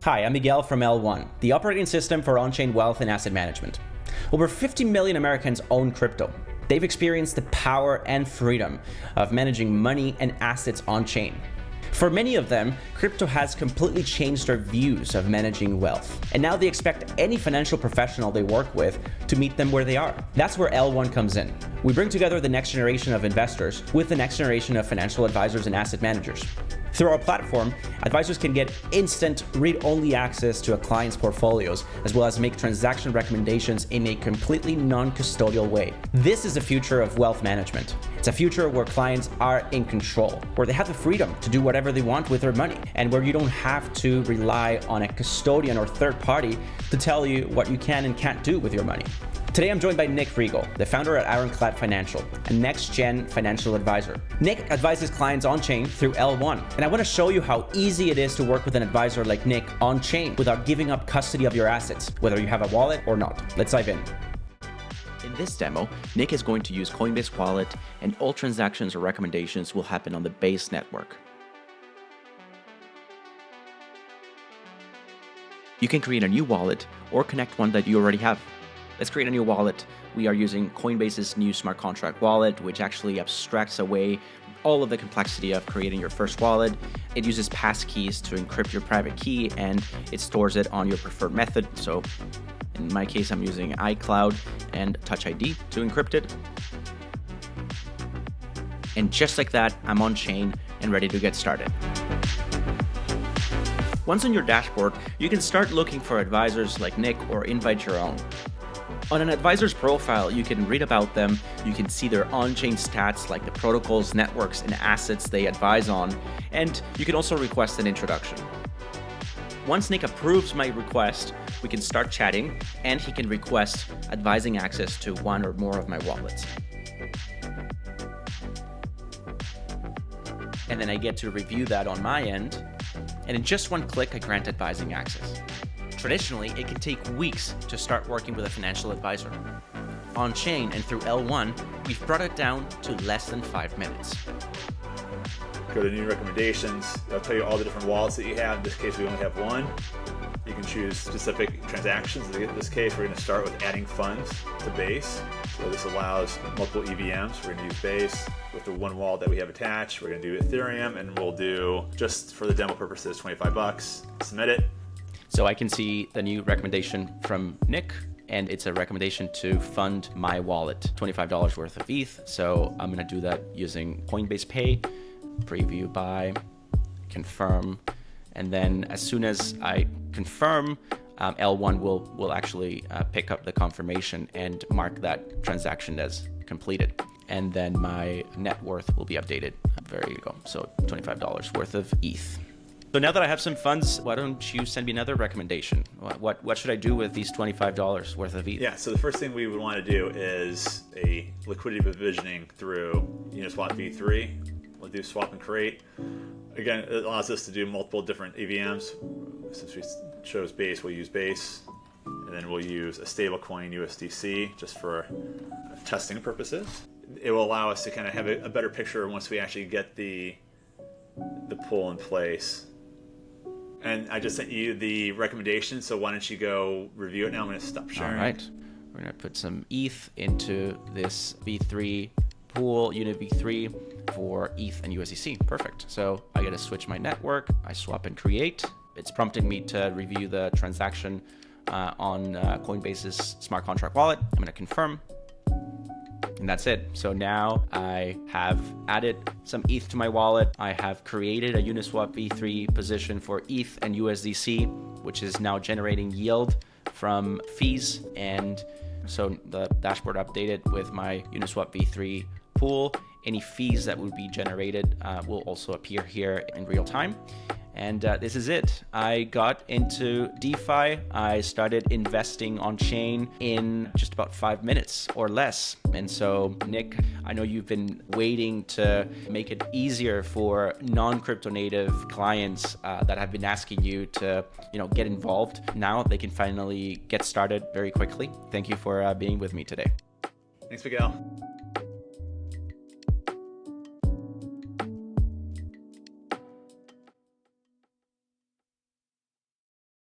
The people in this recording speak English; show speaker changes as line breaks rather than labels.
Hi, I'm Miguel from L1, the operating system for on-chain wealth and asset management. Over 50 million Americans own crypto. They've experienced the power and freedom of managing money and assets on-chain. For many of them, crypto has completely changed their views of managing wealth. And now they expect any financial professional they work with to meet them where they are. That's where L1 comes in. We bring together the next generation of investors with the next generation of financial advisors and asset managers. Through our platform, advisors can get instant read-only access to a client's portfolios, as well as make transaction recommendations in a completely non-custodial way. This is the future of wealth management. It's a future where clients are in control, where they have the freedom to do whatever they want with their money, and where you don't have to rely on a custodian or third party to tell you what you can and can't do with your money. Today, I'm joined by Nick Riegel, the founder at Ironclad Financial, a next-gen financial advisor. Nick advises clients on-chain through L1, and I want to show you how easy it is to work with an advisor like Nick on-chain without giving up custody of your assets, whether you have a wallet or not. Let's dive in. In this demo, Nick is going to use Coinbase Wallet, and all transactions or recommendations will happen on the Base network. You can create a new wallet or connect one that you already have. Let's create a new wallet. We are using Coinbase's new smart contract wallet, which actually abstracts away all of the complexity of creating your first wallet. It uses passkeys to encrypt your private key, and it stores it on your preferred method. So in my case, I'm using iCloud and Touch ID to encrypt it. And just like that, I'm on chain and ready to get started. Once on your dashboard, you can start looking for advisors like Nick or invite your own. On an advisor's profile, you can read about them, you can see their on-chain stats like the protocols, networks, and assets they advise on, and you can also request an introduction. Once Nick approves my request, we can start chatting, and he can request advising access to one or more of my wallets. And then I get to review that on my end, and in just one click, I grant advising access. Traditionally, it can take weeks to start working with a financial advisor. On-chain and through L1, we've brought it down to less than 5 minutes.
Go to new recommendations. It'll tell you all the different wallets that you have. In this case, we only have one. You can choose specific transactions. In this case, we're going to start with adding funds to Base. So this allows multiple EVMs. We're going to use Base with the one wallet that we have attached. We're going to do Ethereum, and we'll do, just for the demo purposes, $25. Submit it.
So I can see the new recommendation from Nick, and it's a recommendation to fund my wallet, $25 worth of ETH. So I'm going to do that using Coinbase Pay, preview buy, confirm, and then as soon as I confirm, L1 will actually pick up the confirmation and mark that transaction as completed. And then my net worth will be updated. There you go. So $25 worth of ETH. So now that I have some funds, why don't you send me another recommendation? What should I do with these $25 worth of ETH?
Yeah, so the first thing we would want to do is a liquidity provisioning through Uniswap v3. We'll do swap and create. Again, it allows us to do multiple different EVMs. Since we chose Base, we'll use Base. And then we'll use a stablecoin USDC just for testing purposes. It will allow us to kind of have a better picture once we actually get the pool in place. And I just sent you the recommendation, so why don't you go review it now? I'm going to stop sharing.
All right. We're going to put some ETH into this V3 pool, unit V3 for ETH and USDC. Perfect. So I got to switch my network. I swap and create. It's prompting me to review the transaction on Coinbase's smart contract wallet. I'm going to confirm. And that's it. So now I have added some ETH to my wallet. I have created a Uniswap v3 position for ETH and USDC, which is now generating yield from fees. And so the dashboard updated with my Uniswap v3 pool. Any fees that would be generated will also appear here in real time. And this is it. I got into DeFi. I started investing on chain in just about 5 minutes or less. And so, Nick, I know you've been waiting to make it easier for non-crypto native clients that have been asking you to, get involved. Now they can finally get started very quickly. Thank you for being with me today.
Thanks, Miguel.